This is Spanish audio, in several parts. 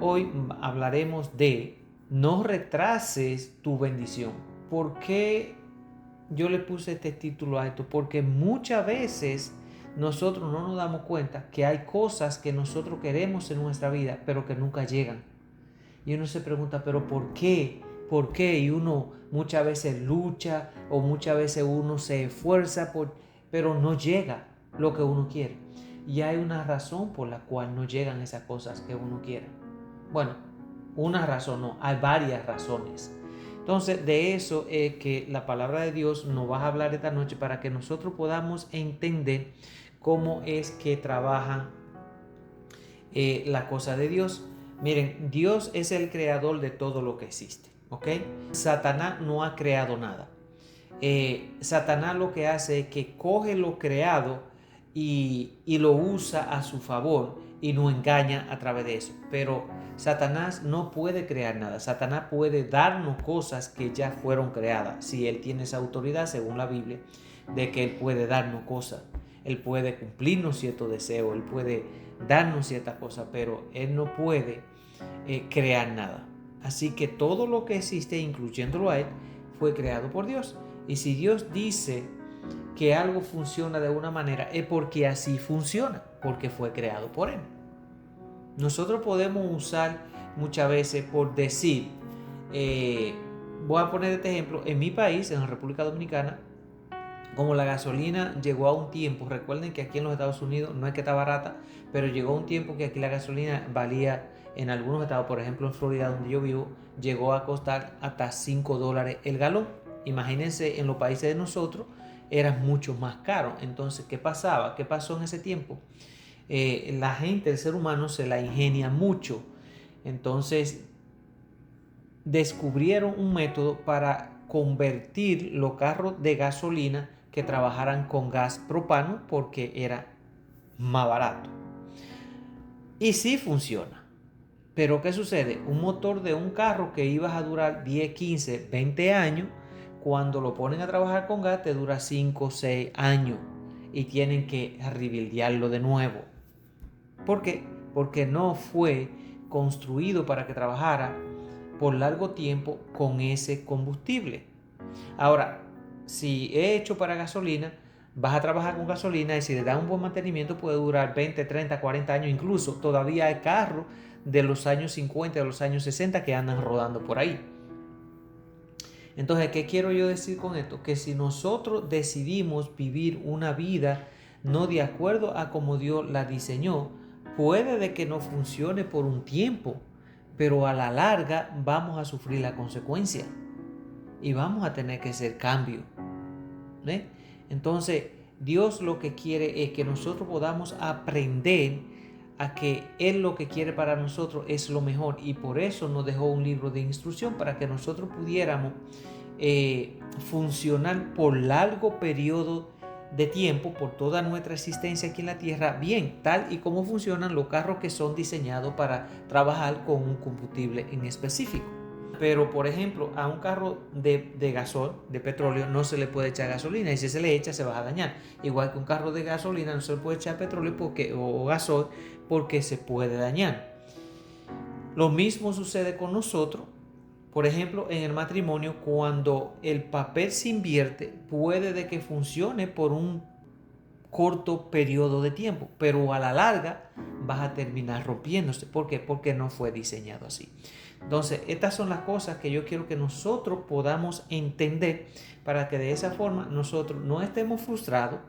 hoy hablaremos de no retrases tu bendición. ¿Por qué yo le puse este título a esto? Porque muchas veces nosotros no nos damos cuenta que hay cosas que nosotros queremos en nuestra vida, pero que nunca llegan. Y uno se pregunta, ¿pero por qué? ¿Por qué? Y uno muchas veces lucha o muchas veces uno se esfuerza, pero no llega lo que uno quiere. Y hay una razón por la cual no llegan esas cosas que uno quiere. Bueno, una razón no, hay varias razones. Entonces, de eso es que la palabra de Dios nos va a hablar esta noche para que nosotros podamos entender cómo es que trabajan la cosa de Dios. Miren, Dios es el creador de todo lo que existe, ¿ok? Satanás no ha creado nada. Satanás lo que hace es que coge lo creado y lo usa a su favor y nos engaña a través de eso. Pero Satanás no puede crear nada. Satanás puede darnos cosas que ya fueron creadas. Si él tiene esa autoridad, según la Biblia, de que él puede darnos cosas. Él puede cumplirnos ciertos deseos, él puede darnos ciertas cosas, pero él no puede crear nada. Así que todo lo que existe, incluyéndolo a él, fue creado por Dios. Y si Dios dice que algo funciona de una manera, es porque así funciona, porque fue creado por él. Nosotros podemos usar muchas veces por decir, voy a poner este ejemplo, en mi país, en la República Dominicana, como la gasolina llegó a un tiempo, recuerden que aquí en los Estados Unidos no es que está barata, pero llegó a un tiempo que aquí la gasolina valía en algunos estados, por ejemplo en Florida donde yo vivo, llegó a costar hasta $5 el galón. Imagínense, en los países de nosotros era mucho más caro. Entonces, ¿qué pasaba? ¿Qué pasó en ese tiempo? La gente, el ser humano se la ingenia mucho. Entonces descubrieron un método para convertir los carros de gasolina que trabajaran con gas propano porque era más barato. Y sí funciona. Pero ¿qué sucede? Un motor de un carro que ibas a durar 10, 15, 20 años, cuando lo ponen a trabajar con gas te dura 5, 6 años y tienen que rebuildearlo de nuevo. ¿Por qué? Porque no fue construido para que trabajara por largo tiempo con ese combustible. Ahora, si es hecho para gasolina, vas a trabajar con gasolina y si le das un buen mantenimiento puede durar 20, 30, 40 años. Incluso todavía hay carros de los años 50, de los años 60 que andan rodando por ahí. Entonces, ¿qué quiero yo decir con esto? Que si nosotros decidimos vivir una vida no de acuerdo a como Dios la diseñó, puede de que no funcione por un tiempo, pero a la larga vamos a sufrir la consecuencia y vamos a tener que hacer cambio. ¿Ve? Entonces, Dios lo que quiere es que nosotros podamos aprender a que Él lo que quiere para nosotros es lo mejor, y por eso nos dejó un libro de instrucción para que nosotros pudiéramos funcionar por largo periodo de tiempo, por toda nuestra existencia aquí en la tierra, bien, tal y como funcionan los carros que son diseñados para trabajar con un combustible en específico. Pero, por ejemplo, a un carro de gasol, de petróleo, no se le puede echar gasolina, y si se le echa se va a dañar. Igual que un carro de gasolina no se le puede echar petróleo o gasol porque se puede dañar. Lo mismo sucede con nosotros. Por ejemplo, en el matrimonio, cuando el papel se invierte, puede de que funcione por un corto periodo de tiempo, pero a la larga vas a terminar rompiéndose. ¿Por qué? Porque no fue diseñado así. Entonces, estas son las cosas que yo quiero que nosotros podamos entender para que de esa forma nosotros no estemos frustrados,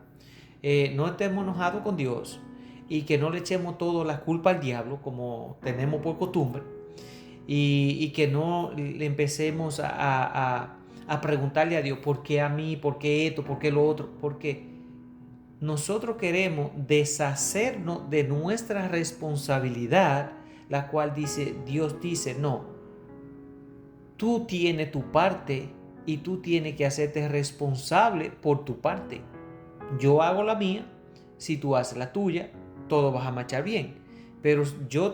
no estemos enojados con Dios y que no le echemos toda la culpa al diablo como tenemos por costumbre, y que no le empecemos a preguntarle a Dios por qué a mí, por qué esto, por qué lo otro, porque nosotros queremos deshacernos de nuestra responsabilidad, la cual Dios dice, no, tú tienes tu parte y tú tienes que hacerte responsable por tu parte. Yo hago la mía, si tú haces la tuya, todo va a marchar bien. Pero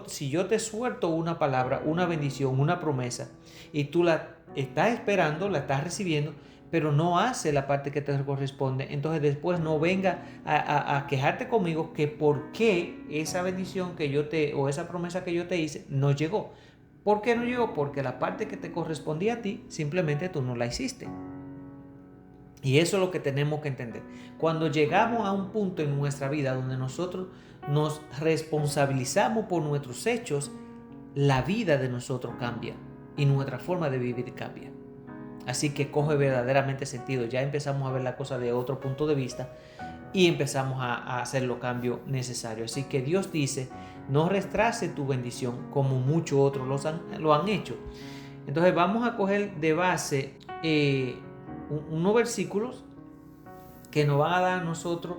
si yo te suelto una palabra, una bendición, una promesa, y tú la estás esperando, la estás recibiendo, pero no hace la parte que te corresponde, entonces después no venga a quejarte conmigo que por qué esa bendición que yo te, o esa promesa que yo te hice no llegó. ¿Por qué no llegó? Porque la parte que te correspondía a ti, simplemente tú no la hiciste. Y eso es lo que tenemos que entender. Cuando llegamos a un punto en nuestra vida donde nosotros nos responsabilizamos por nuestros hechos, la vida de nosotros cambia y nuestra forma de vivir cambia. Así que coge verdaderamente sentido. Ya empezamos a ver la cosa de otro punto de vista y empezamos a hacer los cambios necesarios. Así que Dios dice, no retrase tu bendición como muchos otros lo han hecho. Entonces vamos a coger de base unos versículos que nos van a dar a nosotros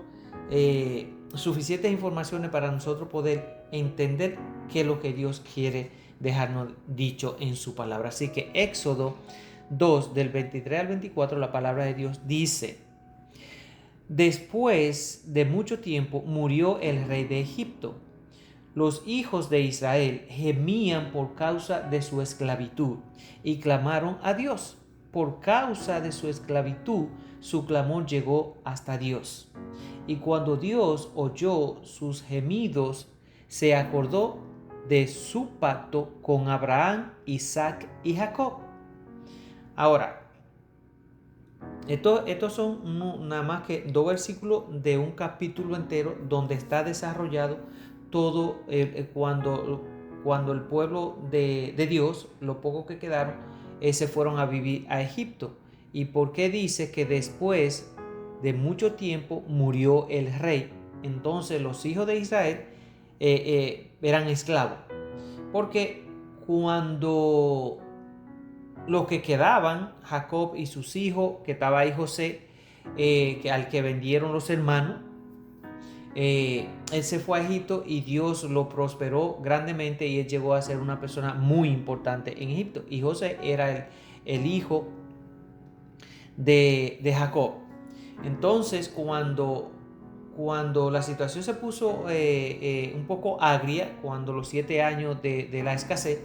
suficientes informaciones para nosotros poder entender qué es lo que Dios quiere dejarnos dicho en su palabra. Así que Éxodo 2, del 23 al 24, la palabra de Dios dice: después de mucho tiempo murió el rey de Egipto. Los hijos de Israel gemían por causa de su esclavitud y clamaron a Dios. Por causa de su esclavitud, su clamor llegó hasta Dios. Y cuando Dios oyó sus gemidos, se acordó de su pacto con Abraham, Isaac y Jacob. Ahora, estos son nada más que 2 versículos de un capítulo entero donde está desarrollado todo cuando el pueblo de Dios, los pocos que quedaron, se fueron a vivir a Egipto. ¿Y por qué dice que después de mucho tiempo murió el rey? Entonces los hijos de Israel eran esclavos. Porque cuando los que quedaban, Jacob y sus hijos, que estaba ahí José, al que vendieron los hermanos, él se fue a Egipto y Dios lo prosperó grandemente y él llegó a ser una persona muy importante en Egipto. Y José era el hijo de Jacob. Entonces, cuando la situación se puso un poco agria, cuando los 7 años de la escasez,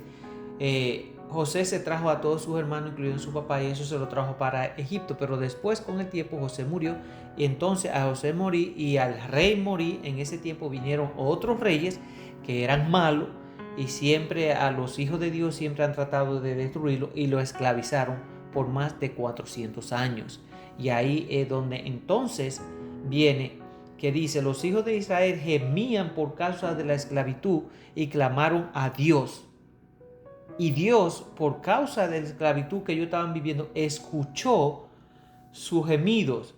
José se trajo a todos sus hermanos, incluyendo su papá, y eso se lo trajo para Egipto. Pero después, con el tiempo, José murió. Y entonces a José morir y al rey morir, en ese tiempo vinieron otros reyes que eran malos y siempre a los hijos de Dios siempre han tratado de destruirlo y lo esclavizaron por más de 400 años. Y ahí es donde entonces viene que dice: los hijos de Israel gemían por causa de la esclavitud y clamaron a Dios. Y Dios, por causa de la esclavitud que ellos estaban viviendo, escuchó sus gemidos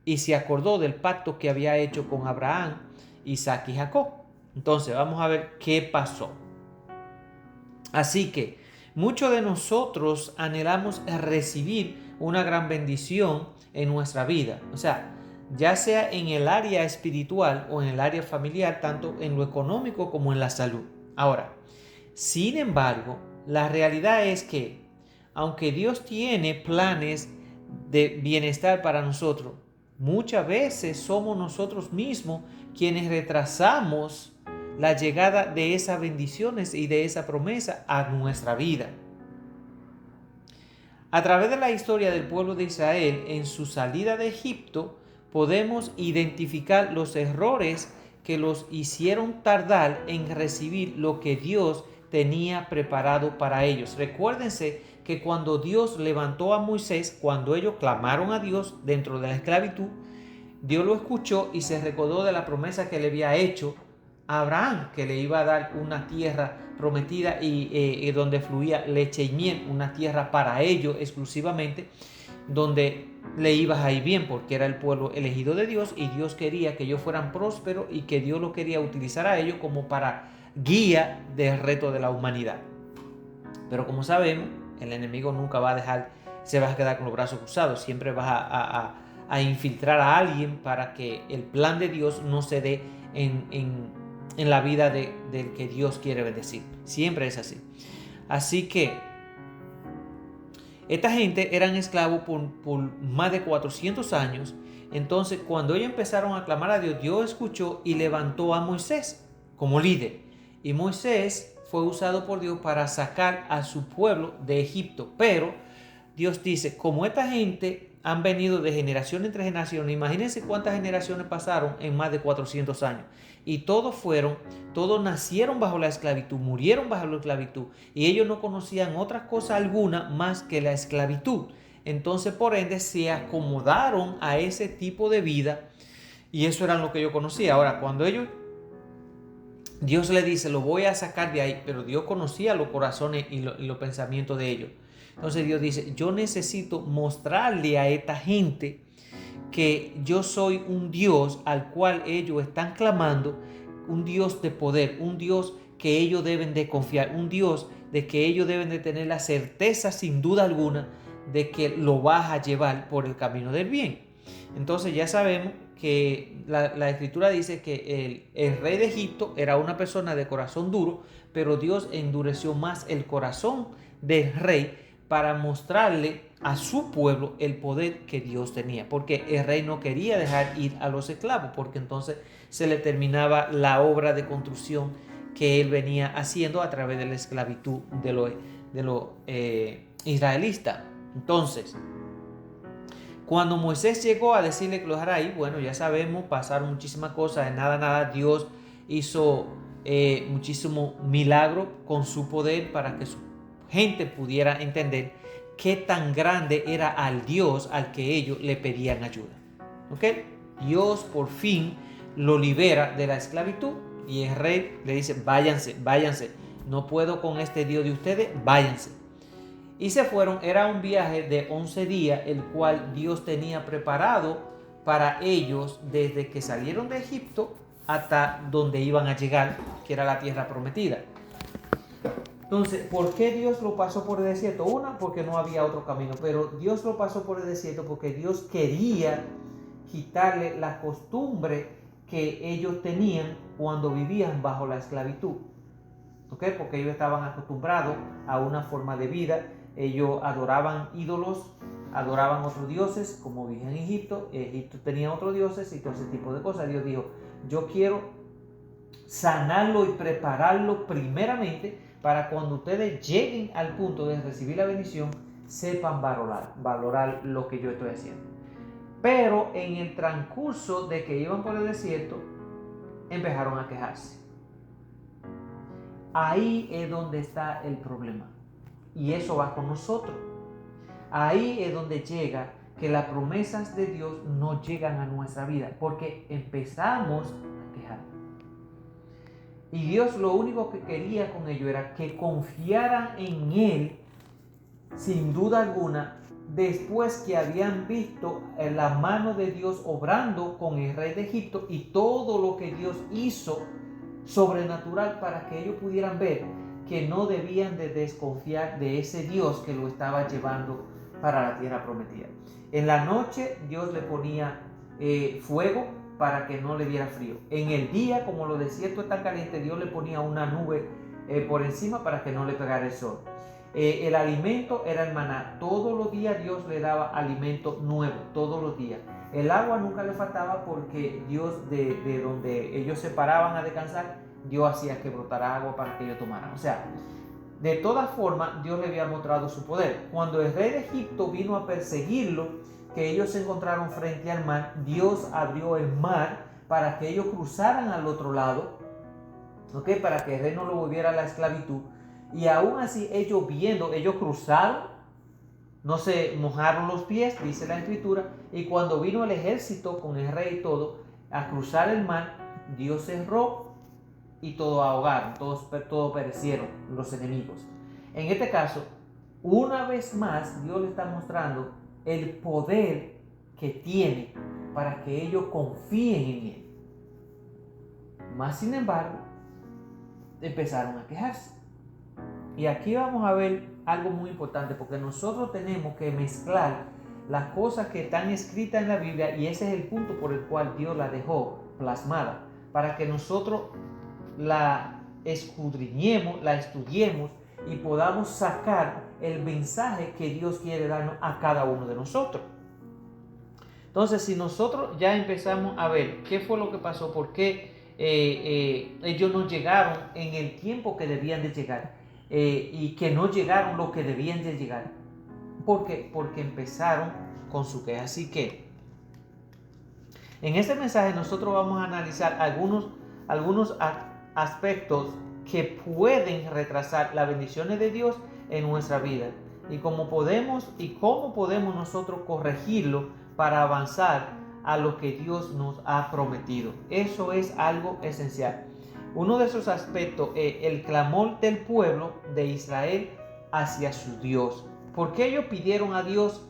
y se acordó del pacto que había hecho con Abraham, Isaac y Jacob. Entonces vamos a ver qué pasó. Así que muchos de nosotros anhelamos recibir una gran bendición en nuestra vida. O sea, ya sea en el área espiritual o en el área familiar, tanto en lo económico como en la salud. Ahora, sin embargo, la realidad es que, aunque Dios tiene planes de bienestar para nosotros, muchas veces somos nosotros mismos quienes retrasamos la llegada de esas bendiciones y de esa promesa a nuestra vida. A través de la historia del pueblo de Israel en su salida de Egipto, podemos identificar los errores que los hicieron tardar en recibir lo que Dios tenía preparado para ellos. Recuérdense que cuando Dios levantó a Moisés, cuando ellos clamaron a Dios dentro de la esclavitud, Dios lo escuchó y se recordó de la promesa que le había hecho a Abraham, que le iba a dar una tierra prometida y donde fluía leche y miel, una tierra para ellos exclusivamente, donde le iba a ir bien porque era el pueblo elegido de Dios y Dios quería que ellos fueran prósperos y que Dios lo quería utilizar a ellos como para guía del resto de la humanidad. Pero como sabemos, el enemigo nunca va a dejar, se va a quedar con los brazos cruzados, siempre va a infiltrar a alguien para que el plan de Dios no se dé en la vida del que Dios quiere bendecir. Siempre es así. Así que esta gente eran esclavos por más de 400 años. Entonces, cuando ellos empezaron a clamar a Dios, Dios escuchó y levantó a Moisés como líder. Y Moisés fue usado por Dios para sacar a su pueblo de Egipto. Pero Dios dice: como esta gente han venido de generación entre generación. Imagínense cuántas generaciones pasaron en más de 400 años. Y todos nacieron bajo la esclavitud, murieron bajo la esclavitud. Y ellos no conocían otra cosa alguna más que la esclavitud. Entonces, por ende, se acomodaron a ese tipo de vida. Y eso era lo que yo conocía. Ahora, cuando Dios le dice, lo voy a sacar de ahí, pero Dios conocía los corazones y los pensamientos de ellos. Entonces Dios dice, yo necesito mostrarle a esta gente que yo soy un Dios al cual ellos están clamando, un Dios de poder, un Dios que ellos deben de confiar, un Dios de que ellos deben de tener la certeza sin duda alguna de que lo vas a llevar por el camino del bien. Entonces ya sabemos que la escritura dice que el rey de Egipto era una persona de corazón duro, pero Dios endureció más el corazón del rey para mostrarle a su pueblo el poder que Dios tenía, porque el rey no quería dejar ir a los esclavos, porque entonces se le terminaba la obra de construcción que él venía haciendo a través de la esclavitud de los israelitas. Entonces, cuando Moisés llegó a decirle que lo dejara ahí, bueno, ya sabemos, pasaron muchísimas cosas, de nada, Dios hizo muchísimo milagro con su poder para que su gente pudiera entender qué tan grande era al Dios al que ellos le pedían ayuda. ¿Ok? Dios por fin lo libera de la esclavitud y el rey le dice, váyanse, no puedo con este Dios de ustedes, váyanse. Y se fueron, era un viaje de 11 días, el cual Dios tenía preparado para ellos desde que salieron de Egipto hasta donde iban a llegar, que era la tierra prometida. Entonces, ¿por qué Dios lo pasó por el desierto? Una, porque no había otro camino, pero Dios lo pasó por el desierto porque Dios quería quitarle la costumbre que ellos tenían cuando vivían bajo la esclavitud. ¿Ok? Porque ellos estaban acostumbrados a una forma de vida. Ellos adoraban ídolos, adoraban otros dioses, como dije en Egipto. Egipto tenía otros dioses y todo ese tipo de cosas. Dios dijo, yo quiero sanarlo y prepararlo primeramente para cuando ustedes lleguen al punto de recibir la bendición, sepan valorar lo que yo estoy haciendo. Pero en el transcurso de que iban por el desierto, empezaron a quejarse. Ahí es donde está el problema. Y eso va con nosotros. Ahí es donde llega que las promesas de Dios no llegan a nuestra vida, porque empezamos a quejar. Y Dios lo único que quería con ellos era que confiaran en Él, sin duda alguna, después que habían visto la mano de Dios obrando con el rey de Egipto y todo lo que Dios hizo sobrenatural para que ellos pudieran ver que no debían de desconfiar de ese Dios que lo estaba llevando para la tierra prometida. En la noche Dios le ponía fuego para que no le diera frío. En el día, como los desiertos están calientes, Dios le ponía una nube por encima para que no le pegara el sol. El alimento era el maná. Todos los días Dios le daba alimento nuevo, todos los días. El agua nunca le faltaba porque Dios de donde ellos se paraban a descansar, Dios hacía que brotara agua para que ellos tomaran. O sea, de todas formas, Dios le había mostrado su poder. Cuando el rey de Egipto vino a perseguirlo, que ellos se encontraron frente al mar, Dios abrió el mar para que ellos cruzaran al otro lado, ¿ok? Para que el rey no lo volviera a la esclavitud. Y aún así, ellos cruzaron, no se mojaron los pies, dice la escritura, y cuando vino el ejército con el rey y todo, a cruzar el mar, Dios cerró y todos ahogaron, todos perecieron los enemigos. En este caso, una vez más, Dios le está mostrando el poder que tiene para que ellos confíen en Él. Más sin embargo, empezaron a quejarse. Y aquí vamos a ver algo muy importante, porque nosotros tenemos que mezclar las cosas que están escritas en la Biblia, y ese es el punto por el cual Dios la dejó plasmada, para que nosotros la escudriñemos, la estudiemos y podamos sacar el mensaje que Dios quiere darnos a cada uno de nosotros. Entonces, si nosotros ya empezamos a ver qué fue lo que pasó, por qué ellos no llegaron en el tiempo que debían de llegar, y que no llegaron lo que debían de llegar. ¿Por qué? Porque empezaron con su queja. Así que en este mensaje nosotros vamos a analizar algunos aspectos que pueden retrasar las bendiciones de Dios en nuestra vida y cómo podemos nosotros corregirlo para avanzar a lo que Dios nos ha prometido. Eso es algo esencial. Uno de esos aspectos es el clamor del pueblo de Israel hacia su Dios. ¿Por qué ellos pidieron a Dios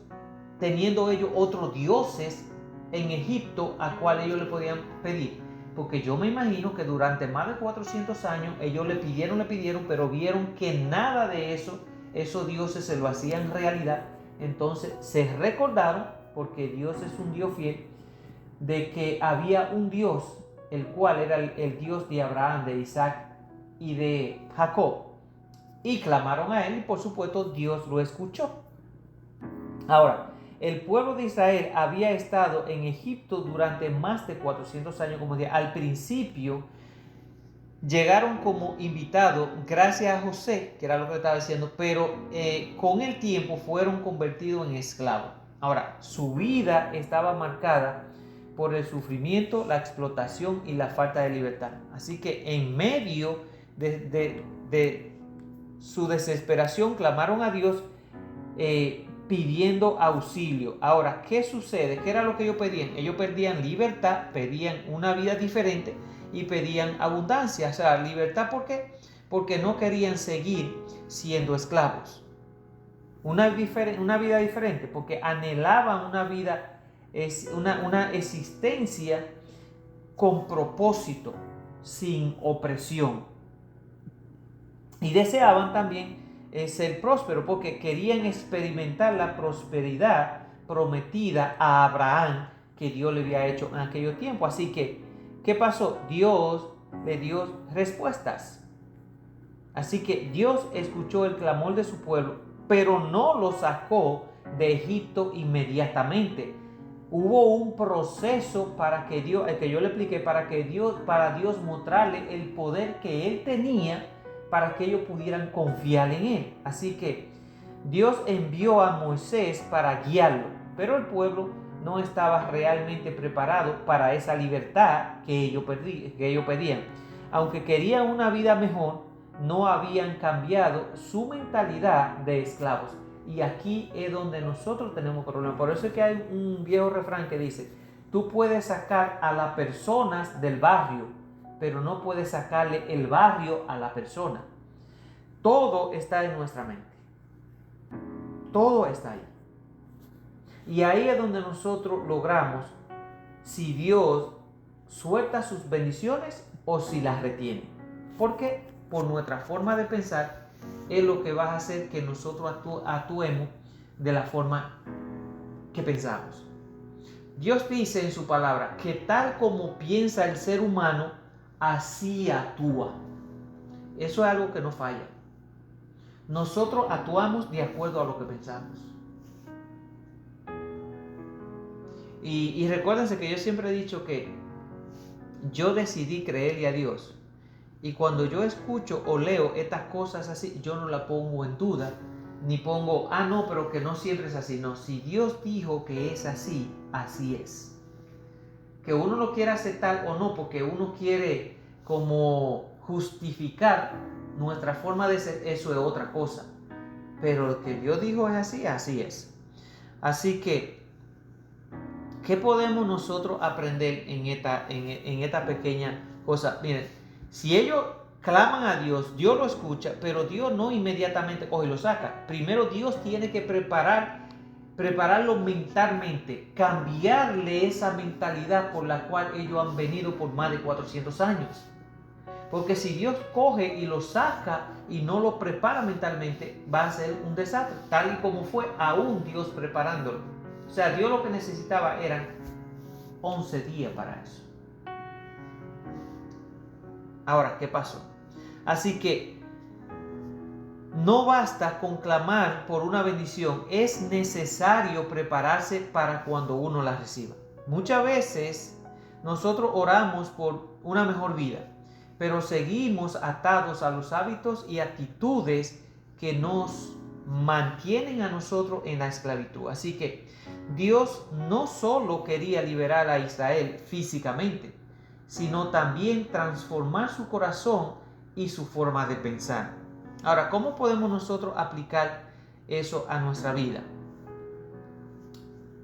teniendo ellos otros dioses en Egipto a cual ellos le podían pedir? Porque yo me imagino que durante más de 400 años ellos le pidieron, pero vieron que nada de eso, esos dioses se lo hacían realidad. Entonces se recordaron, porque Dios es un Dios fiel, de que había un Dios, el cual era el Dios de Abraham, de Isaac y de Jacob. Y clamaron a él y por supuesto Dios lo escuchó. Ahora, el pueblo de Israel había estado en Egipto durante más de 400 años, como dije. Al principio llegaron como invitados gracias a José, que era lo que estaba diciendo, pero con el tiempo fueron convertidos en esclavos. Ahora, su vida estaba marcada por el sufrimiento, la explotación y la falta de libertad. Así que en medio de su desesperación clamaron a Dios pidiendo auxilio. Ahora, ¿qué sucede? ¿Qué era lo que ellos pedían? Ellos pedían libertad, pedían una vida diferente y pedían abundancia. O sea, libertad, ¿por qué? Porque no querían seguir siendo esclavos. Una vida diferente, porque anhelaban una existencia con propósito, sin opresión. Y deseaban también ser prósperos, porque querían experimentar la prosperidad prometida a Abraham que Dios le había hecho en aquellos tiempos. Así que, ¿qué pasó? Dios le dio respuestas. Así que Dios escuchó el clamor de su pueblo, pero no lo sacó de Egipto inmediatamente. Hubo un proceso para que Dios, el que yo le expliqué, para Dios mostrarle el poder que él tenía para que ellos pudieran confiar en él. Así que Dios envió a Moisés para guiarlo, pero el pueblo no estaba realmente preparado para esa libertad que ellos pedían. Aunque querían una vida mejor, no habían cambiado su mentalidad de esclavos. Y aquí es donde nosotros tenemos problemas. Por eso es que hay un viejo refrán que dice: tú puedes sacar a las personas del barrio, pero no puedes sacarle el barrio a la persona. Todo está en nuestra mente. Todo está ahí. Y ahí es donde nosotros logramos si Dios suelta sus bendiciones o si las retiene. Porque por nuestra forma de pensar es lo que va a hacer que nosotros actuemos de la forma que pensamos. Dios dice en su palabra que tal como piensa el ser humano, así actúa. Eso es algo que no falla. Nosotros actuamos de acuerdo a lo que pensamos. Y recuérdense que yo siempre he dicho que yo decidí creerle a Dios. Y cuando yo escucho o leo estas cosas así, yo no la pongo en duda, ni pongo, no, pero que no siempre es así. No, si Dios dijo que es así, así es. Que uno lo quiera aceptar o no, porque uno quiere como justificar nuestra forma de ser, eso es otra cosa. Pero lo que Dios dijo es así, así es. Así que, ¿qué podemos nosotros aprender en esta pequeña cosa? Miren, si ellos claman a Dios, Dios lo escucha, pero Dios no inmediatamente coge y lo saca. Primero Dios tiene que prepararlo mentalmente, cambiarle esa mentalidad por la cual ellos han venido por más de 400 años. Porque si Dios coge y lo saca y no lo prepara mentalmente, va a ser un desastre, tal y como fue aún Dios preparándolo. O sea, Dios lo que necesitaba eran 11 días para eso. Ahora, ¿qué pasó? Así que no basta con clamar por una bendición, es necesario prepararse para cuando uno la reciba. Muchas veces nosotros oramos por una mejor vida, pero seguimos atados a los hábitos y actitudes que nos mantienen a nosotros en la esclavitud. Así que Dios no solo quería liberar a Israel físicamente, sino también transformar su corazón y su forma de pensar. Ahora, ¿cómo podemos nosotros aplicar eso a nuestra vida?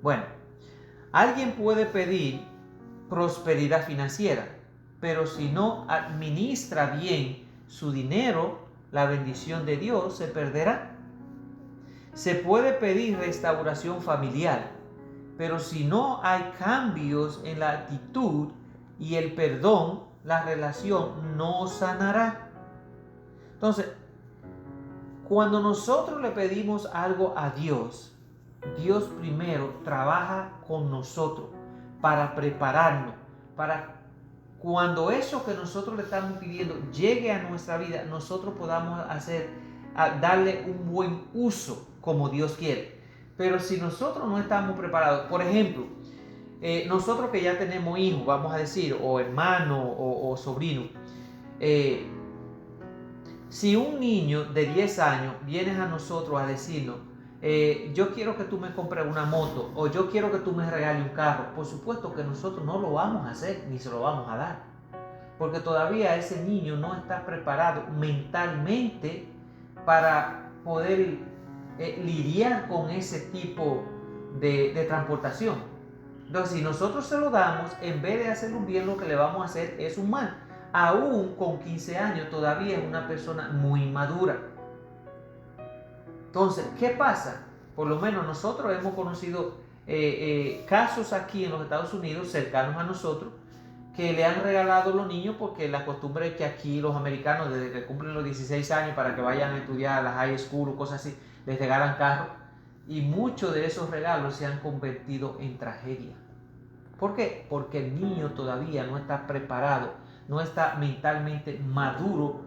Bueno, alguien puede pedir prosperidad financiera, pero si no administra bien su dinero, la bendición de Dios se perderá. Se puede pedir restauración familiar, pero si no hay cambios en la actitud y el perdón, la relación no sanará. Entonces, cuando nosotros le pedimos algo a Dios, Dios primero trabaja con nosotros para prepararnos, para cuando eso que nosotros le estamos pidiendo llegue a nuestra vida, nosotros podamos darle un buen uso como Dios quiere. Pero si nosotros no estamos preparados, por ejemplo, nosotros que ya tenemos hijos, vamos a decir, o hermanos o sobrinos, si un niño de 10 años viene a nosotros a decirnos, yo quiero que tú me compres una moto o yo quiero que tú me regales un carro, por supuesto que nosotros no lo vamos a hacer ni se lo vamos a dar, porque todavía ese niño no está preparado mentalmente para poder lidiar con ese tipo de transportación. Entonces, si nosotros se lo damos, en vez de hacer un bien, lo que le vamos a hacer es un mal. Aún con 15 años todavía es una persona muy madura. Entonces, ¿qué pasa? Por lo menos nosotros hemos conocido casos aquí en los Estados Unidos, cercanos a nosotros, que le han regalado a los niños, porque la costumbre es que aquí los americanos, desde que cumplen los 16 años para que vayan a estudiar a la high school o cosas así, les regalan carros, y muchos de esos regalos se han convertido en tragedia. ¿Por qué? Porque el niño todavía no está preparado, no está mentalmente maduro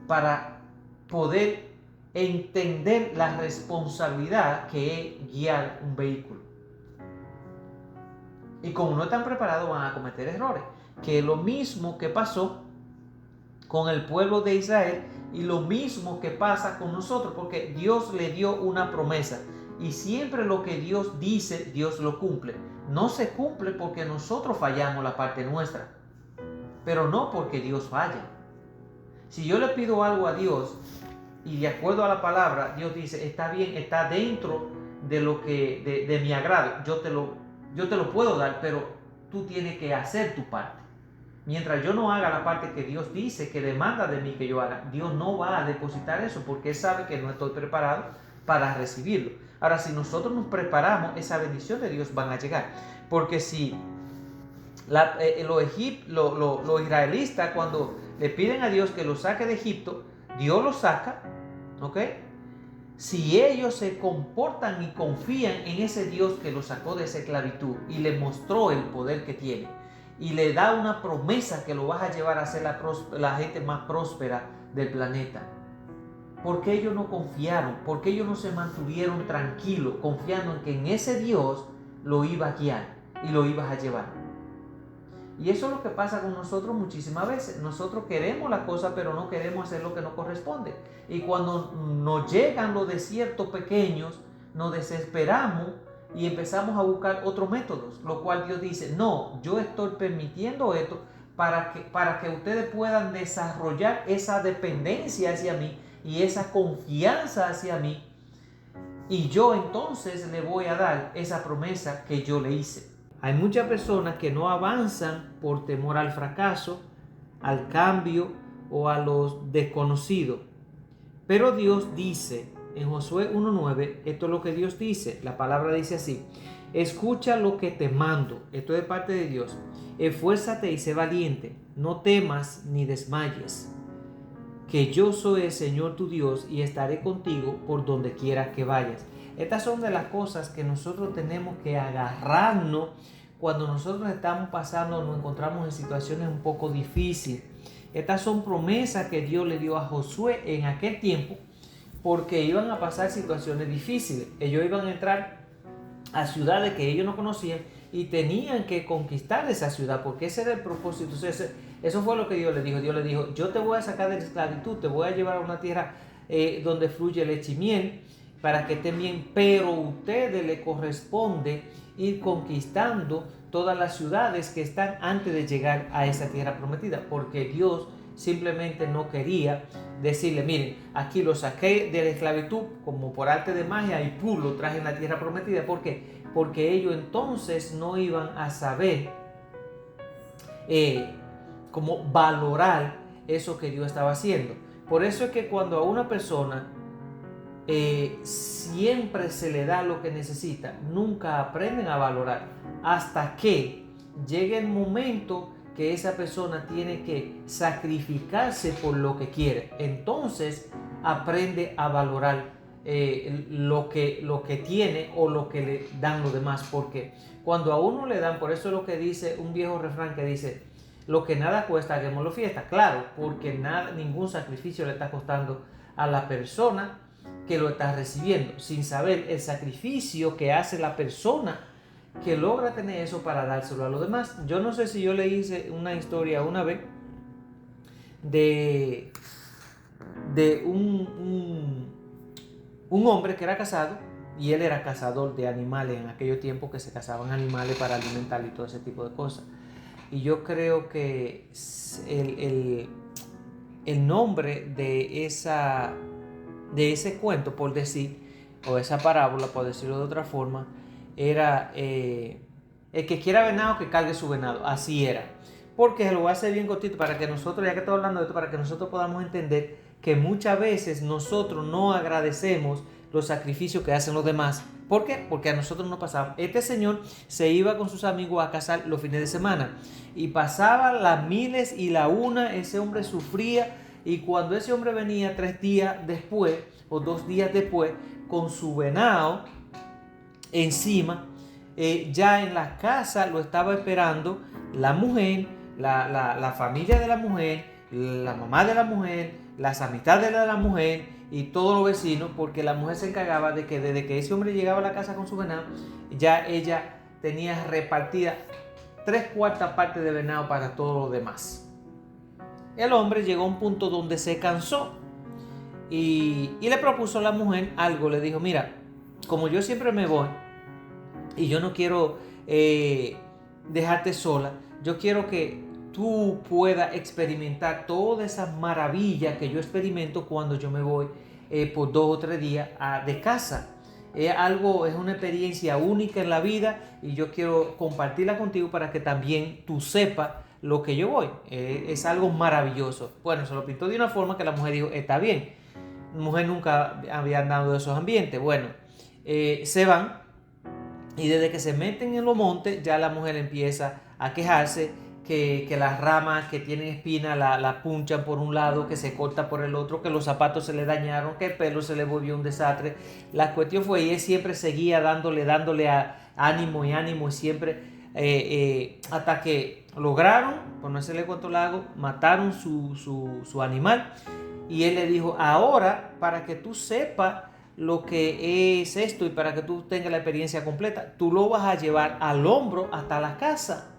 para poder entender la responsabilidad que es guiar un vehículo. Y como no están preparados, van a cometer errores, que es lo mismo que pasó con el pueblo de Israel y lo mismo que pasa con nosotros, porque Dios le dio una promesa y siempre lo que Dios dice, Dios lo cumple. No se cumple porque nosotros fallamos la parte nuestra, pero no porque Dios falla. Si yo le pido algo a Dios y de acuerdo a la palabra, Dios dice, está bien, está dentro de lo que de mi agrado, yo te lo puedo dar, pero tú tienes que hacer tu parte. Mientras yo no haga la parte que Dios dice, que demanda de mí que yo haga, Dios no va a depositar eso porque Él sabe que no estoy preparado para recibirlo. Ahora, si nosotros nos preparamos, esa bendición de Dios van a llegar. Porque si los israelitas, cuando le piden a Dios que los saque de Egipto, Dios los saca, ¿ok? Si ellos se comportan y confían en ese Dios que los sacó de esa esclavitud y le mostró el poder que tiene y le da una promesa que lo vas a llevar a ser la gente más próspera del planeta, ¿por qué ellos no confiaron? ¿Por qué ellos no se mantuvieron tranquilos confiando en que en ese Dios lo iba a guiar y lo ibas a llevar? Y eso es lo que pasa con nosotros muchísimas veces. Nosotros queremos la cosa, pero no queremos hacer lo que nos corresponde. Y cuando nos llegan los desiertos pequeños, nos desesperamos y empezamos a buscar otros métodos, lo cual Dios dice, no, yo estoy permitiendo esto para que ustedes puedan desarrollar esa dependencia hacia mí y esa confianza hacia mí, y yo entonces le voy a dar esa promesa que yo le hice. Hay muchas personas que no avanzan por temor al fracaso, al cambio o a los desconocidos. Pero Dios dice en Josué 1:9, esto es lo que Dios dice. La palabra dice así: escucha lo que te mando. Esto es de parte de Dios. Esfuérzate y sé valiente. No temas ni desmayes, que yo soy el Señor tu Dios y estaré contigo por donde quiera que vayas. Estas son de las cosas que nosotros tenemos que agarrarnos cuando nosotros estamos pasando, nos encontramos en situaciones un poco difíciles. Estas son promesas que Dios le dio a Josué en aquel tiempo, porque iban a pasar situaciones difíciles. Ellos iban a entrar a ciudades que ellos no conocían y tenían que conquistar esa ciudad, porque ese era el propósito. Eso fue lo que Dios le dijo. Dios le dijo, yo te voy a sacar de la esclavitud, te voy a llevar a una tierra donde fluye leche y miel, para que estén bien, pero a ustedes les corresponde ir conquistando todas las ciudades que están antes de llegar a esa tierra prometida, porque Dios simplemente no quería decirle, miren, aquí lo saqué de la esclavitud como por arte de magia y lo traje en la tierra prometida. ¿Por qué? Porque ellos entonces no iban a saber cómo valorar eso que Dios estaba haciendo. Por eso es que cuando a una persona siempre se le da lo que necesita, nunca aprenden a valorar hasta que llegue el momento que esa persona tiene que sacrificarse por lo que quiere. Entonces aprende a valorar lo que tiene o lo que le dan los demás. Porque cuando a uno le dan, por eso es lo que dice un viejo refrán que dice, lo que nada cuesta, hagámoslo fiesta. Claro, porque ningún sacrificio le está costando a la persona que lo está recibiendo, sin saber el sacrificio que hace la persona que logra tener eso para dárselo a los demás. Yo no sé si yo le hice una historia una vez de un hombre que era casado, y él era cazador de animales en aquellos tiempos que se cazaban animales para alimentar y todo ese tipo de cosas. Y yo creo que el nombre de ese cuento, por decir, o esa parábola, por decirlo de otra forma, era el que quiera venado, que cargue su venado. Así era. Porque se lo voy a hacer bien cortito para que nosotros, ya que estoy hablando de esto, para que nosotros podamos entender que muchas veces nosotros no agradecemos los sacrificios que hacen los demás. ¿Por qué? Porque a nosotros no pasaba. Este señor se iba con sus amigos a cazar los fines de semana y pasaba las miles y la una. Ese hombre sufría, y cuando ese hombre venía 3 días después o 2 días después con su venado encima, ya en la casa lo estaba esperando la mujer, la familia de la mujer, la mamá de la mujer, las amistades de la mujer y todos los vecinos, porque la mujer se encargaba de que desde que ese hombre llegaba a la casa con su venado, ya ella tenía repartida 3/4 partes de venado para todos los demás. El hombre llegó a un punto donde se cansó y le propuso a la mujer algo. Le dijo, mira, como yo siempre me voy y yo no quiero dejarte sola, yo quiero que tú puedas experimentar todas esas maravillas que yo experimento cuando yo me voy por 2 o 3 días de casa. Es una experiencia única en la vida y yo quiero compartirla contigo para que también tú sepas lo que yo voy. Es algo maravilloso. Bueno, se lo pintó de una forma que la mujer dijo, está bien. La mujer nunca había andado de esos ambientes. Bueno, se van. Y desde que se meten en los montes, ya la mujer empieza a quejarse que las ramas que tienen espina la punchan por un lado, que se corta por el otro, que los zapatos se le dañaron, que el pelo se le volvió un desastre. La cuestión fue, y él siempre seguía dándole ánimo y siempre, hasta que lograron, por no hacerle cuento largo, mataron su animal. Y él le dijo, ahora, para que tú sepas lo que es esto y para que tú tengas la experiencia completa, tú lo vas a llevar al hombro hasta la casa.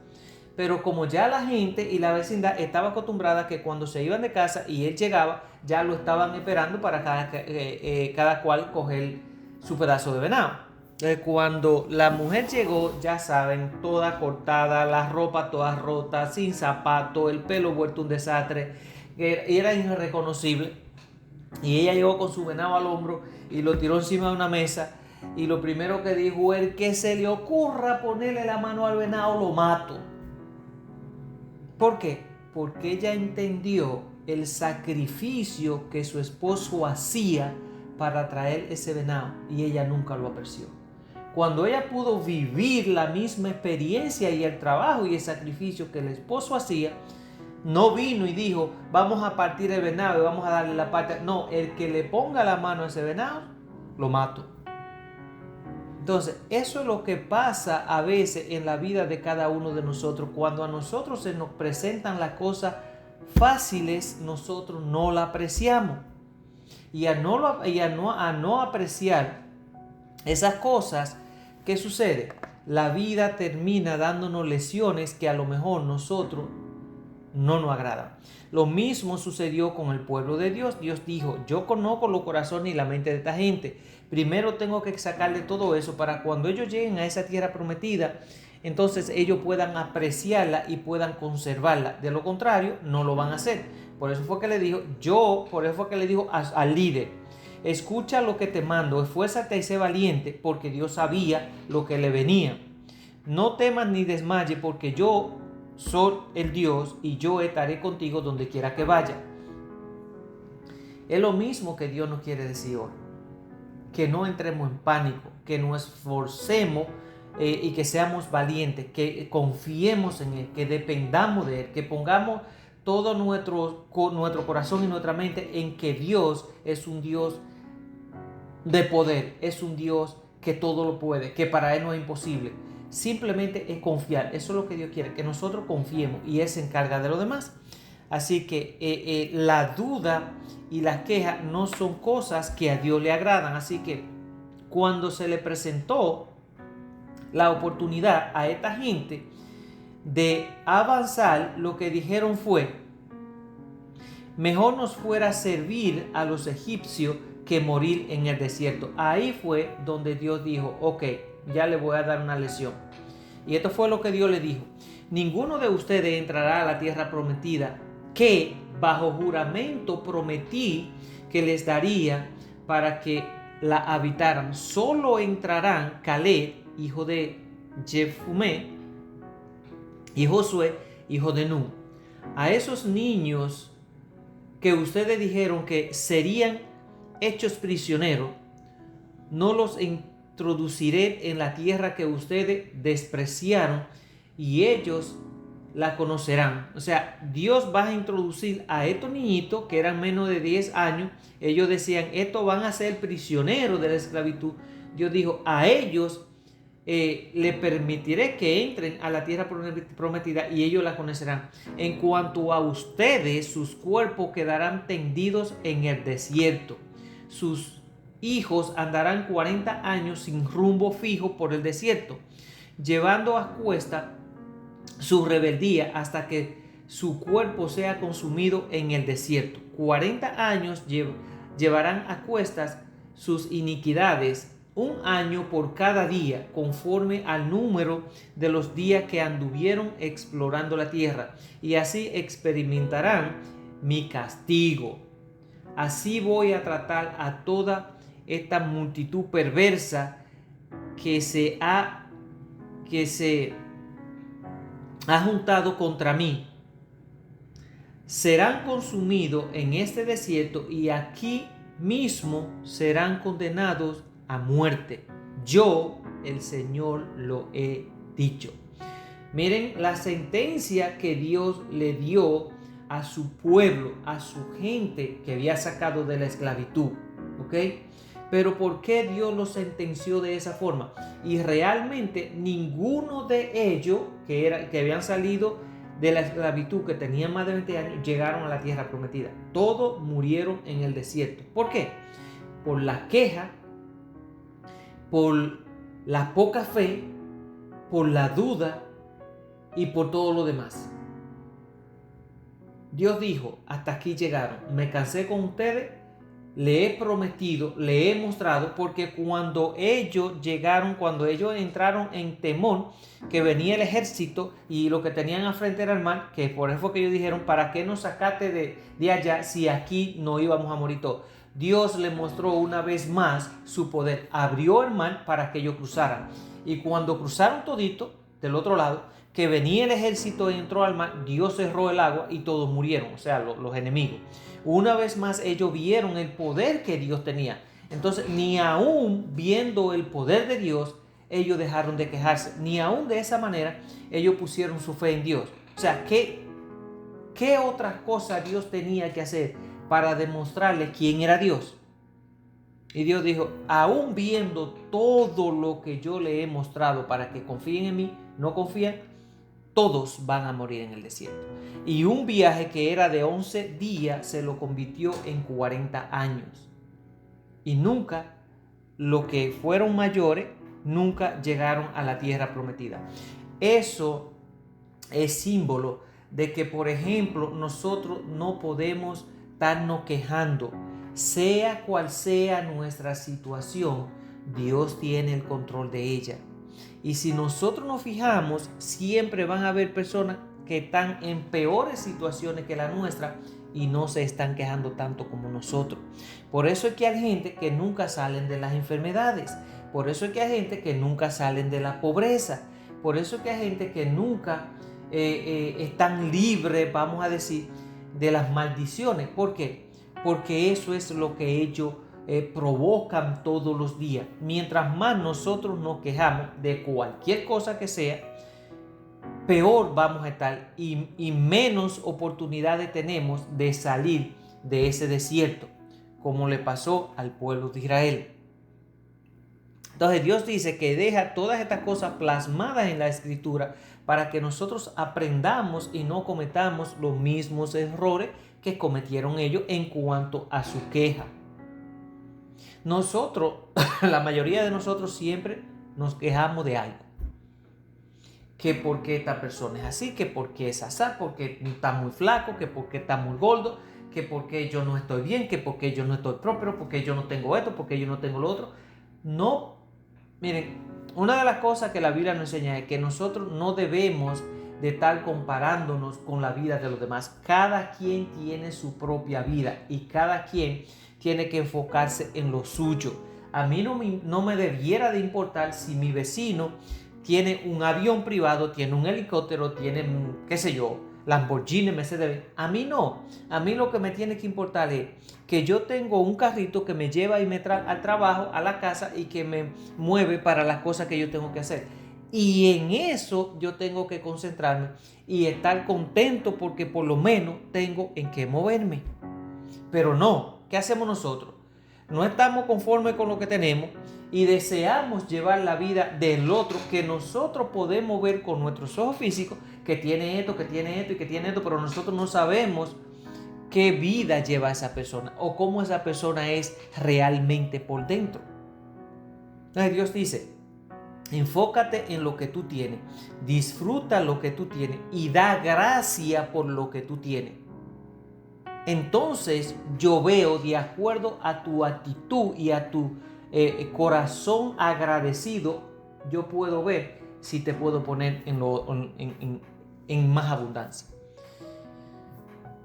Pero como ya la gente y la vecindad estaba acostumbrada que cuando se iban de casa y él llegaba, ya lo estaban esperando para cada cual coger su pedazo de venado. Cuando la mujer llegó, ya saben, toda cortada, la ropa toda rota, sin zapato, el pelo vuelto un desastre, era irreconocible. Y ella llegó con su venado al hombro y lo tiró encima de una mesa. Y lo primero que dijo, el que se le ocurra ponerle la mano al venado, lo mato. ¿Por qué? Porque ella entendió el sacrificio que su esposo hacía para traer ese venado y ella nunca lo apreció. Cuando ella pudo vivir la misma experiencia y el trabajo y el sacrificio que el esposo hacía, no vino y dijo, vamos a partir el venado y vamos a darle la parte. No, el que le ponga la mano a ese venado, lo mato. Entonces, eso es lo que pasa a veces en la vida de cada uno de nosotros. Cuando a nosotros se nos presentan las cosas fáciles, nosotros no la apreciamos. Y a no apreciar esas cosas, ¿qué sucede? La vida termina dándonos lecciones que a lo mejor nosotros no nos agradan. Lo mismo sucedió con el pueblo de Dios. Dios dijo, yo conozco los corazones y la mente de esta gente. Primero tengo que sacarle todo eso para cuando ellos lleguen a esa tierra prometida, entonces ellos puedan apreciarla y puedan conservarla. De lo contrario, no lo van a hacer. Por eso fue que le dijo, al líder, escucha lo que te mando, esfuérzate y sé valiente, porque Dios sabía lo que le venía. No temas ni desmayes, porque yo soy el Dios y yo estaré contigo donde quiera que vaya. Es lo mismo que Dios nos quiere decir hoy. Que no entremos en pánico, que nos esforcemos y que seamos valientes, que confiemos en Él, que dependamos de Él, que pongamos todo nuestro corazón y nuestra mente en que Dios es un Dios de poder, es un Dios que todo lo puede, que para Él no es imposible. Simplemente es confiar, eso es lo que Dios quiere, que nosotros confiemos y Él se encarga de lo demás. Así que la duda y la queja no son cosas que a Dios le agradan. Así que cuando se le presentó la oportunidad a esta gente de avanzar, lo que dijeron fue, mejor nos fuera servir a los egipcios que morir en el desierto. Ahí fue donde Dios dijo, ok, ya le voy a dar una lección. Y esto fue lo que Dios le dijo, ninguno de ustedes entrará a la tierra prometida que bajo juramento prometí que les daría para que la habitaran. Solo entrarán Caleb, hijo de Jefumé, y Josué, hijo de Nun. A esos niños que ustedes dijeron que serían hechos prisioneros, no los introduciré en la tierra que ustedes despreciaron, y ellos la conocerán. O sea, Dios va a introducir a estos niñitos que eran menos de 10 años. Ellos decían, estos van a ser prisioneros de la esclavitud. Dios dijo, a ellos le permitiré que entren a la tierra prometida y ellos la conocerán. En cuanto a ustedes, sus cuerpos quedarán tendidos en el desierto. Sus hijos andarán 40 años sin rumbo fijo por el desierto, llevando a cuesta su rebeldía hasta que su cuerpo sea consumido en el desierto. 40 años llevarán a cuestas sus iniquidades, un año por cada día, conforme al número de los días que anduvieron explorando la tierra, y así experimentarán mi castigo. Así voy a tratar a toda esta multitud perversa que se ha juntado contra mí. Serán consumidos en este desierto y aquí mismo serán condenados a muerte. Yo, el Señor, lo he dicho. Miren la sentencia que Dios le dio a su pueblo, a su gente que había sacado de la esclavitud. ¿Ok? Pero ¿por qué Dios los sentenció de esa forma? Y realmente ninguno de ellos que habían salido de la esclavitud, que tenían más de 20 años, llegaron a la tierra prometida. Todos murieron en el desierto. ¿Por qué? Por la queja, por la poca fe, por la duda y por todo lo demás. Dios dijo, hasta aquí llegaron. Me cansé con ustedes. Le he prometido, le he mostrado, porque cuando ellos llegaron, cuando ellos entraron en temor, que venía el ejército y lo que tenían a frente era el mar, que por eso fue que ellos dijeron, ¿para qué nos sacaste de allá si aquí no íbamos a morir todos? Dios le mostró una vez más su poder, abrió el mar para que ellos cruzaran, y cuando cruzaron todito del otro lado, que venía el ejército y entró al mar, Dios cerró el agua y todos murieron, o sea, los enemigos. Una vez más ellos vieron el poder que Dios tenía. Entonces, ni aún viendo el poder de Dios, ellos dejaron de quejarse. Ni aún de esa manera, ellos pusieron su fe en Dios. O sea, ¿qué otra cosa Dios tenía que hacer para demostrarle quién era Dios? Y Dios dijo, aún viendo todo lo que yo le he mostrado para que confíen en mí, no confían, todos van a morir en el desierto. Y un viaje que era de 11 días se lo convirtió en 40 años. Y nunca, los que fueron mayores, nunca llegaron a la tierra prometida. Eso es símbolo de que, por ejemplo, nosotros no podemos estarnos quejando. Sea cual sea nuestra situación, Dios tiene el control de ella. Y si nosotros nos fijamos, siempre van a haber personas que están en peores situaciones que la nuestra y no se están quejando tanto como nosotros. Por eso es que hay gente que nunca salen de las enfermedades. Por eso es que hay gente que nunca salen de la pobreza. Por eso es que hay gente que nunca están libres, vamos a decir, de las maldiciones. ¿Por qué? Porque eso es lo que ellos provocan todos los días. Mientras más nosotros nos quejamos de cualquier cosa que sea, peor vamos a estar y menos oportunidades tenemos de salir de ese desierto, como le pasó al pueblo de Israel. Entonces Dios dice que deja todas estas cosas plasmadas en la Escritura para que nosotros aprendamos y no cometamos los mismos errores que cometieron ellos en cuanto a su queja. Nosotros, la mayoría de nosotros siempre nos quejamos de algo. Que porque esta persona es así, que porque es así, porque está muy flaco, que porque está muy gordo, que porque yo no estoy bien, que porque yo no estoy próspero, porque yo no tengo esto, porque yo no tengo lo otro. No, miren, una de las cosas que la Biblia nos enseña es que nosotros no debemos de estar comparándonos con la vida de los demás. Cada quien tiene su propia vida y cada quien tiene que enfocarse en lo suyo. A mí no me debiera de importar si mi vecino tiene un avión privado, tiene un helicóptero, tiene, qué sé yo, Lamborghini, Mercedes. A mí no. A mí lo que me tiene que importar es que yo tengo un carrito que me lleva y me trae al trabajo, a la casa y que me mueve para las cosas que yo tengo que hacer. Y en eso yo tengo que concentrarme y estar contento porque por lo menos tengo en qué moverme. Pero no, ¿qué hacemos nosotros? No estamos conformes con lo que tenemos y deseamos llevar la vida del otro que nosotros podemos ver con nuestros ojos físicos, que tiene esto, que tiene esto y que tiene esto, pero nosotros no sabemos qué vida lleva esa persona o cómo esa persona es realmente por dentro. Entonces Dios dice, enfócate en lo que tú tienes, disfruta lo que tú tienes y da gracia por lo que tú tienes. Entonces yo veo, de acuerdo a tu actitud y a tu corazón agradecido, yo puedo ver si te puedo poner en más abundancia.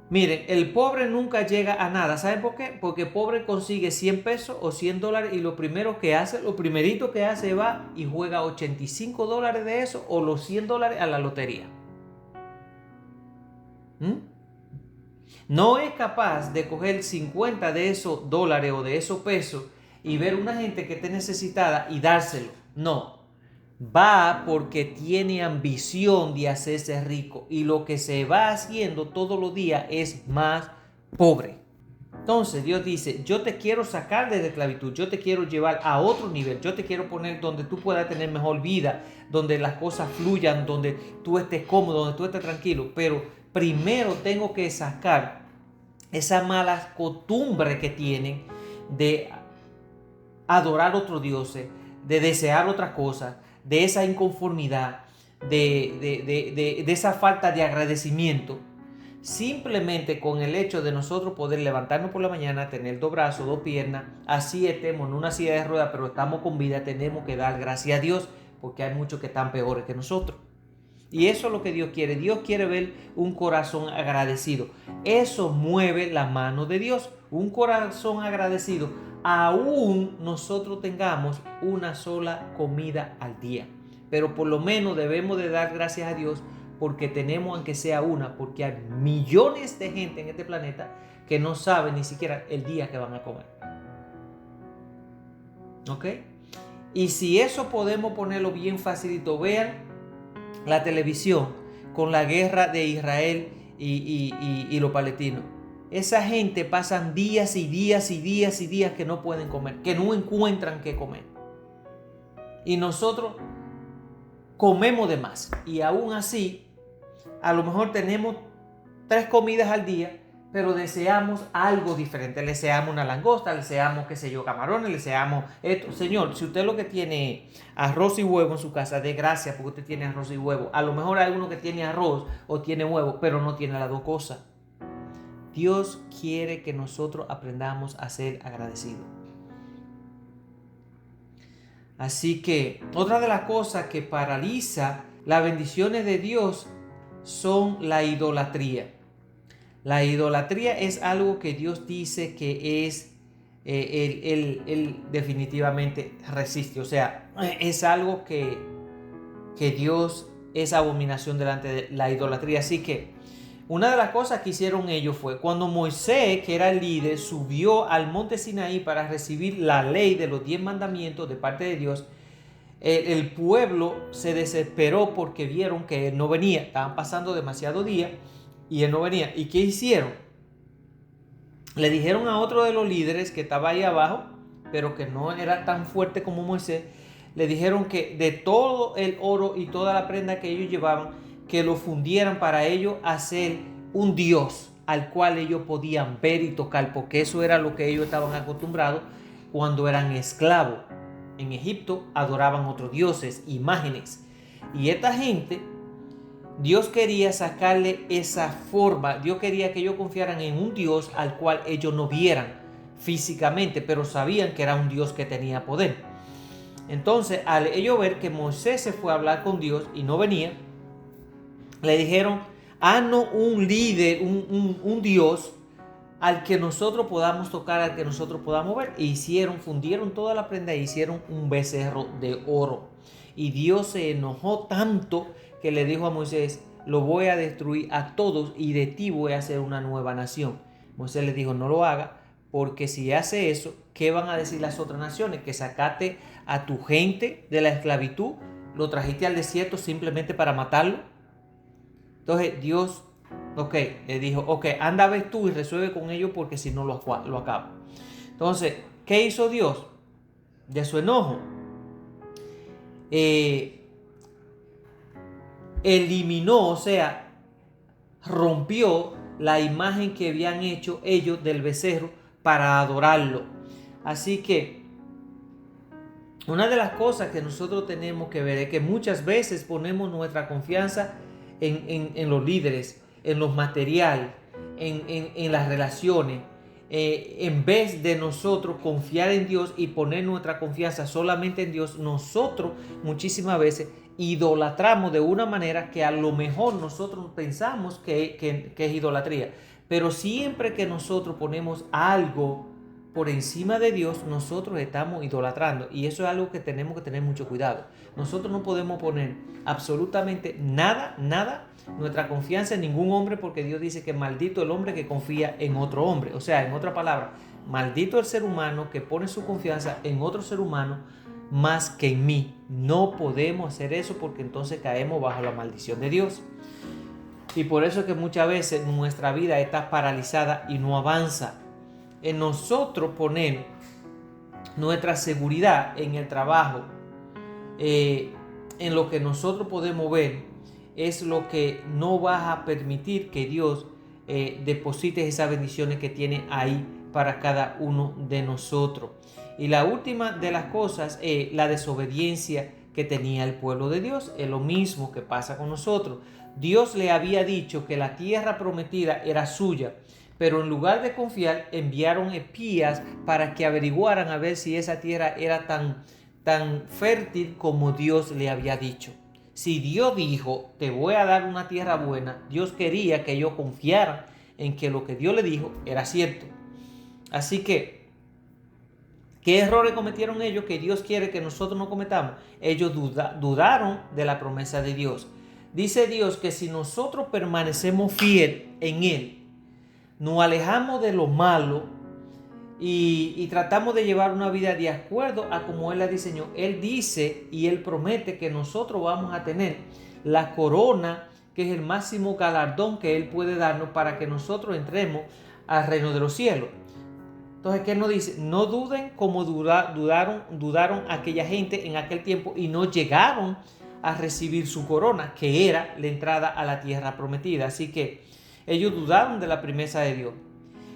Miren, el pobre nunca llega a nada. ¿Saben por qué? Porque el pobre consigue 100 pesos o 100 dólares y lo primerito que hace va y juega 85 dólares de eso o los 100 dólares a la lotería. No es capaz de coger 50 de esos dólares o de esos pesos y ver una gente que esté necesitada y dárselo. No. Va porque tiene ambición de hacerse rico y lo que se va haciendo todos los días es más pobre. Entonces Dios dice, yo te quiero sacar de la esclavitud, yo te quiero llevar a otro nivel, yo te quiero poner donde tú puedas tener mejor vida, donde las cosas fluyan, donde tú estés cómodo, donde tú estés tranquilo, pero primero tengo que sacar esa mala costumbre que tienen de adorar otros dioses, de desear otras cosas, de esa inconformidad, de esa falta de agradecimiento. Simplemente con el hecho de nosotros poder levantarnos por la mañana, tener 2 brazos, 2 piernas, así estemos en una silla de ruedas, pero estamos con vida, tenemos que dar gracias a Dios, porque hay muchos que están peores que nosotros. Y eso es lo que Dios quiere. Dios quiere ver un corazón agradecido. Eso mueve la mano de Dios. Un corazón agradecido, aún nosotros tengamos una sola comida al día. Pero por lo menos debemos de dar gracias a Dios porque tenemos, aunque sea una, porque hay millones de gente en este planeta que no saben ni siquiera el día que van a comer. ¿Ok? Y si eso podemos ponerlo bien facilito, vean la televisión con la guerra de Israel y los palestinos. Esa gente pasan días y días y días y días que no pueden comer, que no encuentran qué comer. Y nosotros comemos de más. Y aún así, a lo mejor tenemos 3 comidas al día, pero deseamos algo diferente. Le deseamos una langosta, le deseamos, qué sé yo, camarones, le deseamos esto. Señor, si usted lo que tiene arroz y huevo en su casa, dé gracias porque usted tiene arroz y huevo. A lo mejor hay uno que tiene arroz o tiene huevo, pero no tiene las dos cosas. Dios quiere que nosotros aprendamos a ser agradecidos. Así que otra de las cosas que paraliza las bendiciones de Dios son la idolatría. La idolatría es algo que Dios dice que es, él definitivamente resiste. O sea, es algo que Dios es abominación delante de la idolatría. Así que una de las cosas que hicieron ellos fue cuando Moisés, que era el líder, subió al monte Sinaí para recibir la ley de los 10 mandamientos de parte de Dios. El pueblo se desesperó porque vieron que él no venía. Estaban pasando demasiado días y él no venía. ¿Y qué hicieron? Le dijeron a otro de los líderes que estaba ahí abajo, pero que no era tan fuerte como Moisés, le dijeron que de todo el oro y toda la prenda que ellos llevaban, que lo fundieran para ellos hacer un Dios al cual ellos podían ver y tocar, porque eso era lo que ellos estaban acostumbrados cuando eran esclavos. En Egipto adoraban otros dioses, imágenes. Y esta gente, Dios quería sacarle esa forma. Dios quería que ellos confiaran en un Dios al cual ellos no vieran físicamente, pero sabían que era un Dios que tenía poder. Entonces, al ellos ver que Moisés se fue a hablar con Dios y no venía, le dijeron, haznos un líder, un Dios al que nosotros podamos tocar, al que nosotros podamos ver. E fundieron toda la prenda e hicieron un becerro de oro. Y Dios se enojó tanto que le dijo a Moisés, lo voy a destruir a todos y de ti voy a hacer una nueva nación. Moisés le dijo, no lo haga, porque si hace eso, ¿qué van a decir las otras naciones? Que sacaste a tu gente de la esclavitud, lo trajiste al desierto simplemente para matarlo. Entonces Dios, le dijo, anda ves tú y resuelve con ellos porque si no lo acabo. Entonces, ¿qué hizo Dios? De su enojo, eliminó, o sea, rompió la imagen que habían hecho ellos del becerro para adorarlo. Así que una de las cosas que nosotros tenemos que ver es que muchas veces ponemos nuestra confianza en los líderes, en los materiales, en las relaciones, en vez de nosotros confiar en Dios y poner nuestra confianza solamente en Dios. Nosotros muchísimas veces idolatramos de una manera que a lo mejor nosotros pensamos que es idolatría, pero siempre que nosotros ponemos algo por encima de Dios, nosotros estamos idolatrando, y eso es algo que tenemos que tener mucho cuidado. Nosotros no podemos poner absolutamente nada, nuestra confianza en ningún hombre, porque Dios dice que maldito el hombre que confía en otro hombre. O sea, en otra palabra, maldito el ser humano que pone su confianza en otro ser humano más que en mí. No podemos hacer eso, porque entonces caemos bajo la maldición de Dios. Y por eso es que muchas veces nuestra vida está paralizada y no avanza. En nosotros poner nuestra seguridad en el trabajo, en lo que nosotros podemos ver, es lo que no va a permitir que Dios deposite esas bendiciones que tiene ahí para cada uno de nosotros. Y la última de las cosas es la desobediencia que tenía el pueblo de Dios. Es lo mismo que pasa con nosotros. Dios le había dicho que la tierra prometida era suya, pero en lugar de confiar, enviaron espías para que averiguaran a ver si esa tierra era tan fértil como Dios le había dicho. Si Dios dijo, te voy a dar una tierra buena, Dios quería que ellos confiaran en que lo que Dios le dijo era cierto. Así que, ¿qué errores cometieron ellos que Dios quiere que nosotros no cometamos? Ellos dudaron de la promesa de Dios. Dice Dios que si nosotros permanecemos fiel en Él, nos alejamos de lo malo y tratamos de llevar una vida de acuerdo a como Él la diseñó, Él dice y Él promete que nosotros vamos a tener la corona, que es el máximo galardón que Él puede darnos para que nosotros entremos al reino de los cielos. Entonces, ¿qué nos dice? No duden como dudaron aquella gente en aquel tiempo y no llegaron a recibir su corona, que era la entrada a la tierra prometida. Así que ellos dudaron de la promesa de Dios.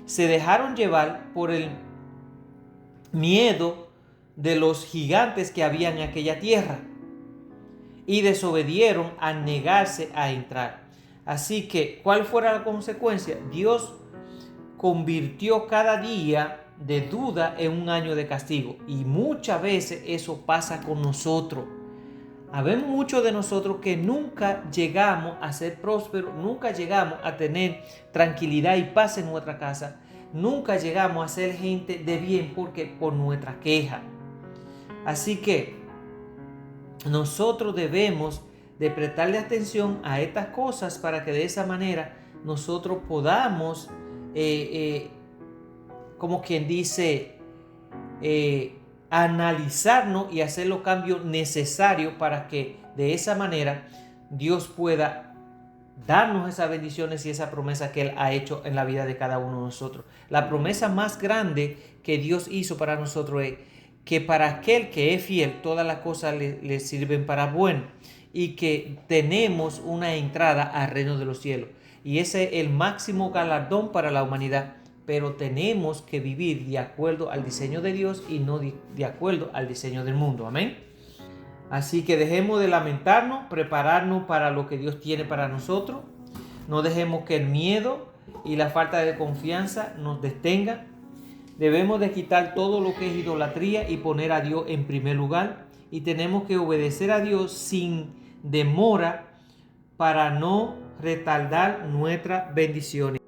se dejaron llevar por el miedo de los gigantes que había en aquella tierra y desobedieron a negarse a entrar. Así que, ¿cuál fuera la consecuencia? Dios convirtió cada día de duda en un año de castigo. Y muchas veces eso pasa con nosotros. Habemos muchos de nosotros que nunca llegamos a ser prósperos, nunca llegamos a tener tranquilidad y paz en nuestra casa, nunca llegamos a ser gente de bien porque por nuestra queja. Así que nosotros debemos de prestarle atención a estas cosas para que de esa manera nosotros podamos, como quien dice, analizarnos y hacer los cambios necesarios para que de esa manera Dios pueda darnos esas bendiciones y esa promesa que Él ha hecho en la vida de cada uno de nosotros. La promesa más grande que Dios hizo para nosotros es que para aquel que es fiel, todas las cosas le sirven para bueno y que tenemos una entrada al reino de los cielos. Y ese es el máximo galardón para la humanidad. Pero tenemos que vivir de acuerdo al diseño de Dios y no de acuerdo al diseño del mundo. Amén. Así que dejemos de lamentarnos, prepararnos para lo que Dios tiene para nosotros. No dejemos que el miedo y la falta de confianza nos detengan. Debemos de quitar todo lo que es idolatría y poner a Dios en primer lugar. Y tenemos que obedecer a Dios sin demora para no retardar nuestras bendiciones.